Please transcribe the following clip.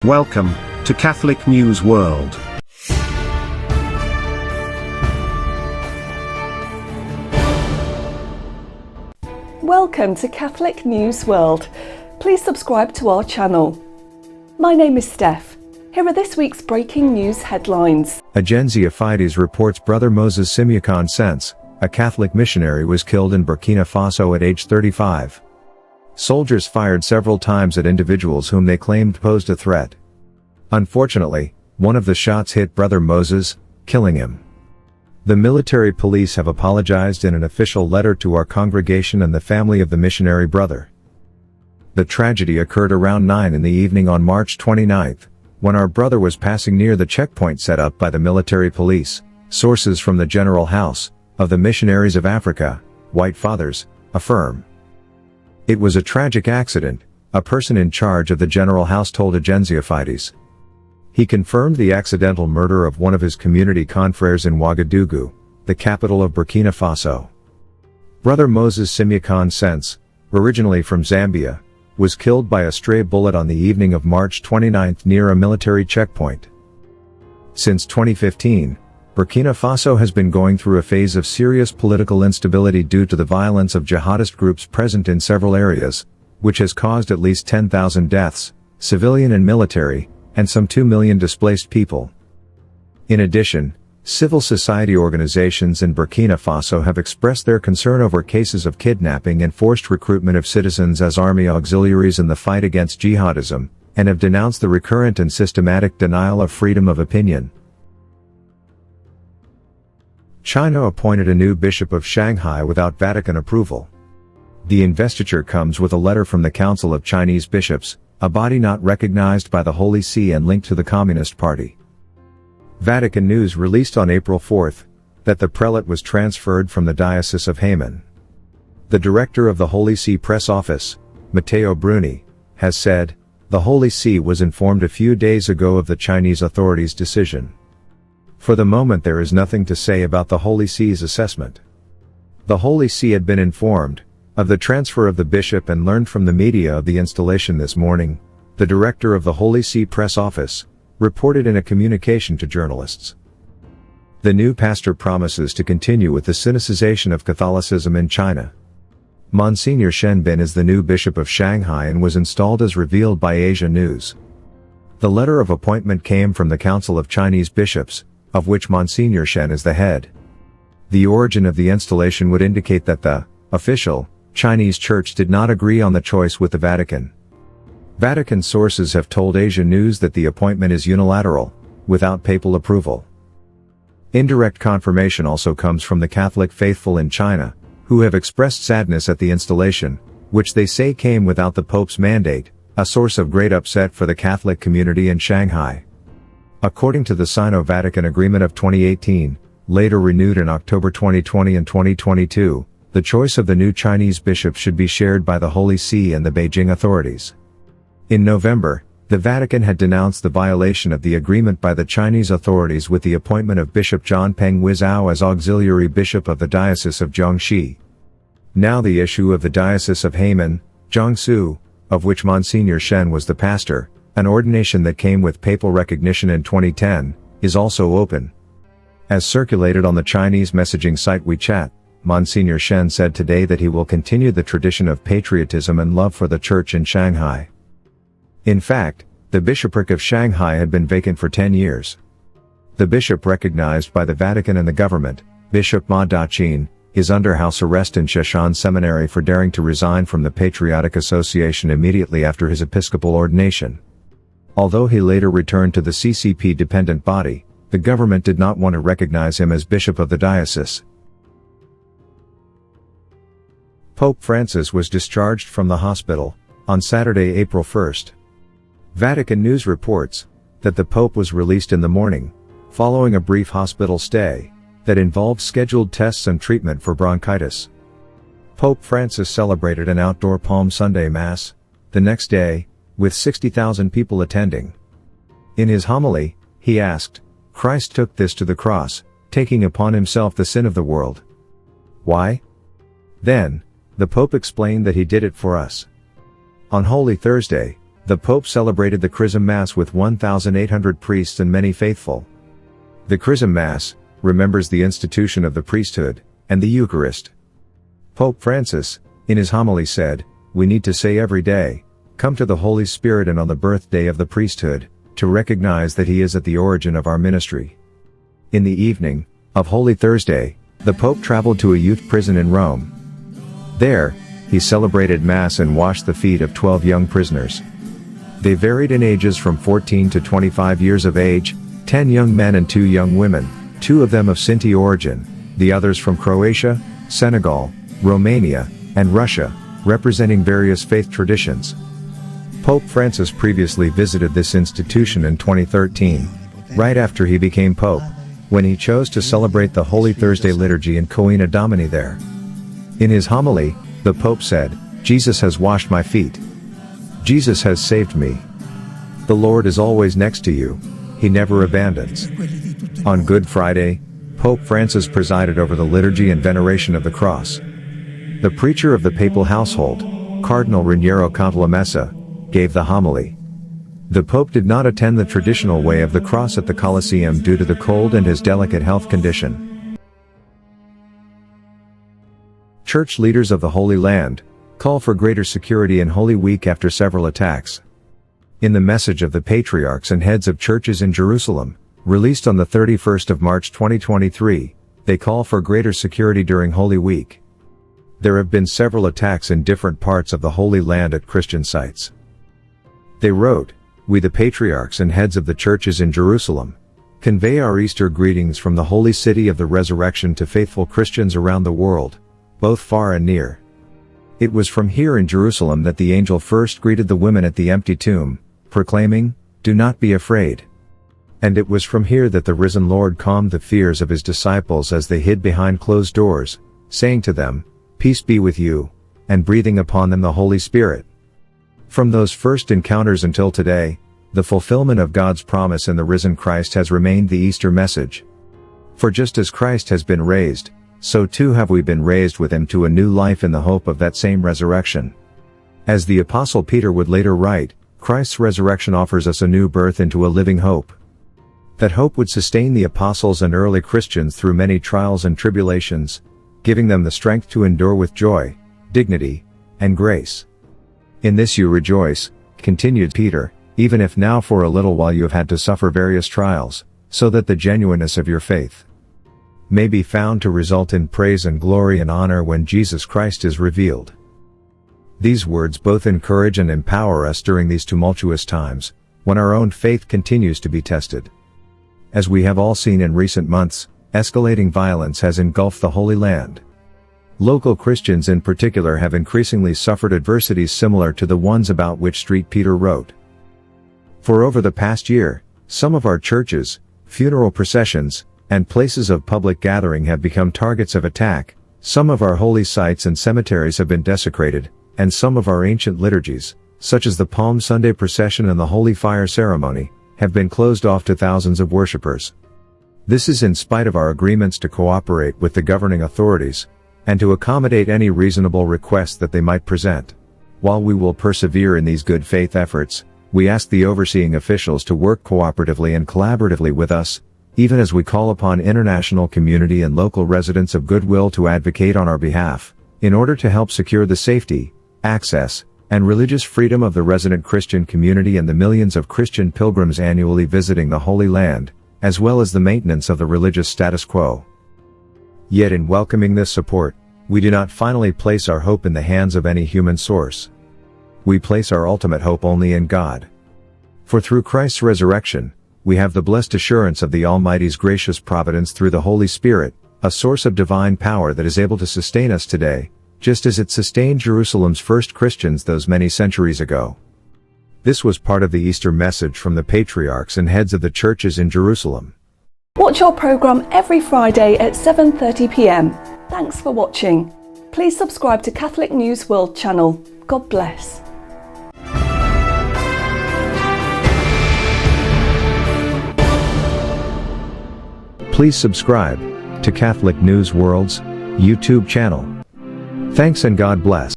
Welcome to Catholic News World. Welcome to Catholic News World. Please subscribe to our channel. My name is Steph. Here are this week's breaking news headlines. Agenzia Fides reports Brother Moses Simeacon Sense, a Catholic missionary, was killed in Burkina Faso at age 35. Soldiers fired several times at individuals whom they claimed posed a threat. Unfortunately, one of the shots hit Brother Moses, killing him. The military police have apologized in an official letter to our congregation and the family of the missionary brother. The tragedy occurred around 9 in the evening on March 29, when our brother was passing near the checkpoint set up by the military police, sources from the General House of the Missionaries of Africa, White Fathers, affirm. It was a tragic accident, a person in charge of the General House told Agenzia Fides. He confirmed the accidental murder of one of his community confreres in Ouagadougou, the capital of Burkina Faso. Brother Moses Simeacon Sense, originally from Zambia, was killed by a stray bullet on the evening of March 29 near a military checkpoint. Since 2015, Burkina Faso has been going through a phase of serious political instability due to the violence of jihadist groups present in several areas, which has caused at least 10,000 deaths, civilian and military, and some 2 million displaced people. In addition, civil society organizations in Burkina Faso have expressed their concern over cases of kidnapping and forced recruitment of citizens as army auxiliaries in the fight against jihadism, and have denounced the recurrent and systematic denial of freedom of opinion. China appointed a new bishop of Shanghai without Vatican approval. The investiture comes with a letter from the Council of Chinese Bishops, a body not recognized by the Holy See and linked to the Communist Party. Vatican News released on April 4 that the prelate was transferred from the Diocese of Hainan. The director of the Holy See press office, Matteo Bruni, has said, "The Holy See was informed a few days ago of the Chinese authorities' decision. For the moment there is nothing to say about the Holy See's assessment." The Holy See had been informed of the transfer of the bishop and learned from the media of the installation this morning, the director of the Holy See press office reported in a communication to journalists. The new pastor promises to continue with the Sinicization of Catholicism in China. Monsignor Shen Bin is the new bishop of Shanghai and was installed as revealed by Asia News. The letter of appointment came from the Council of Chinese Bishops, of which Monsignor Shen is the head. The origin of the installation would indicate that the official Chinese Church did not agree on the choice with the Vatican. Vatican sources have told Asia News that the appointment is unilateral, without papal approval. Indirect confirmation also comes from the Catholic faithful in China, who have expressed sadness at the installation, which they say came without the Pope's mandate, a source of great upset for the Catholic community in Shanghai. According to the Sino-Vatican Agreement of 2018, later renewed in October 2020 and 2022, the choice of the new Chinese bishop should be shared by the Holy See and the Beijing authorities. In November, the Vatican had denounced the violation of the agreement by the Chinese authorities with the appointment of Bishop John Peng Wizhao as auxiliary bishop of the Diocese of Jiangxi. Now the issue of the Diocese of Hainan, Jiangsu, of which Monsignor Shen was the pastor, an ordination that came with papal recognition in 2010, is also open. As circulated on the Chinese messaging site WeChat, Monsignor Shen said today that he will continue the tradition of patriotism and love for the Church in Shanghai. In fact, the bishopric of Shanghai had been vacant for 10 years. The bishop recognized by the Vatican and the government, Bishop Ma Daqin, is under house arrest in Sheshan Seminary for daring to resign from the Patriotic Association immediately after his episcopal ordination. Although he later returned to the CCP dependent body, the government did not want to recognize him as bishop of the diocese. Pope Francis was discharged from the hospital on Saturday, April 1. Vatican News reports that the Pope was released in the morning, following a brief hospital stay that involved scheduled tests and treatment for bronchitis. Pope Francis celebrated an outdoor Palm Sunday Mass the next day, with 60,000 people attending. In his homily, he asked, "Christ took this to the cross, taking upon himself the sin of the world. Why? Then, the Pope explained that he did it for us. On Holy Thursday, The Pope celebrated the Chrism Mass with 1,800 priests and many faithful. The Chrism Mass remembers the institution of the priesthood and the Eucharist. Pope Francis, in his homily said, "We need to say every day, 'Come to the Holy Spirit,' and on the birthday of the priesthood, to recognize that He is at the origin of our ministry." In the evening of Holy Thursday, the Pope traveled to a youth prison in Rome. There, he celebrated Mass and washed the feet of 12 young prisoners. They varied in ages from 14 to 25 years of age, 10 young men and 2 young women, 2 of them of Sinti origin, the others from Croatia, Senegal, Romania, and Russia, representing various faith traditions. Pope Francis previously visited this institution in 2013, right after he became Pope, when he chose to celebrate the Holy Thursday liturgy in Coena Domini there. In his homily, the Pope said, "Jesus has washed my feet. Jesus has saved me. The Lord is always next to you. He never abandons." On Good Friday, Pope Francis presided over the liturgy and veneration of the cross. The preacher of the papal household, Cardinal Raniero Cantalamessa, gave the homily. The Pope did not attend the traditional way of the cross at the Colosseum due to the cold and his delicate health condition. Church leaders of the Holy Land call for greater security in Holy Week after several attacks. In the message of the patriarchs and heads of churches in Jerusalem, released on the 31st of March 2023, they call for greater security during Holy Week. There have been several attacks in different parts of the Holy Land at Christian sites. They wrote, "We the patriarchs and heads of the churches in Jerusalem, convey our Easter greetings from the holy city of the resurrection to faithful Christians around the world, both far and near. It was from here in Jerusalem that the angel first greeted the women at the empty tomb, proclaiming, 'Do not be afraid.' And it was from here that the risen Lord calmed the fears of his disciples as they hid behind closed doors, saying to them, 'Peace be with you,' and breathing upon them the Holy Spirit." From those first encounters until today, the fulfillment of God's promise in the risen Christ has remained the Easter message. For just as Christ has been raised, so too have we been raised with him to a new life in the hope of that same resurrection. As the Apostle Peter would later write, Christ's resurrection offers us a new birth into a living hope. That hope would sustain the apostles and early Christians through many trials and tribulations, giving them the strength to endure with joy, dignity, and grace. "In this you rejoice," continued Peter, "even if now for a little while you have had to suffer various trials, so that the genuineness of your faith may be found to result in praise and glory and honor when Jesus Christ is revealed." These words both encourage and empower us during these tumultuous times, when our own faith continues to be tested. As we have all seen in recent months, escalating violence has engulfed the Holy Land. Local Christians in particular have increasingly suffered adversities similar to the ones about which St. Peter wrote. For over the past year, some of our churches, funeral processions, and places of public gathering have become targets of attack, some of our holy sites and cemeteries have been desecrated, and some of our ancient liturgies, such as the Palm Sunday procession and the Holy Fire ceremony, have been closed off to thousands of worshippers. This is in spite of our agreements to cooperate with the governing authorities, and to accommodate any reasonable requests that they might present. While we will persevere in these good faith efforts, we ask the overseeing officials to work cooperatively and collaboratively with us, even as we call upon international community and local residents of goodwill to advocate on our behalf, in order to help secure the safety, access, and religious freedom of the resident Christian community and the millions of Christian pilgrims annually visiting the Holy Land, as well as the maintenance of the religious status quo. Yet in welcoming this support, we do not finally place our hope in the hands of any human source. We place our ultimate hope only in God. For through Christ's resurrection, we have the blessed assurance of the Almighty's gracious providence through the Holy Spirit, a source of divine power that is able to sustain us today, just as it sustained Jerusalem's first Christians those many centuries ago. This was part of the Easter message from the patriarchs and heads of the churches in Jerusalem. Watch our programme every Friday at 7:30 p.m. Thanks for watching. Please subscribe to Catholic News World channel. God bless. Please subscribe to Catholic News World's YouTube channel. Thanks and God bless.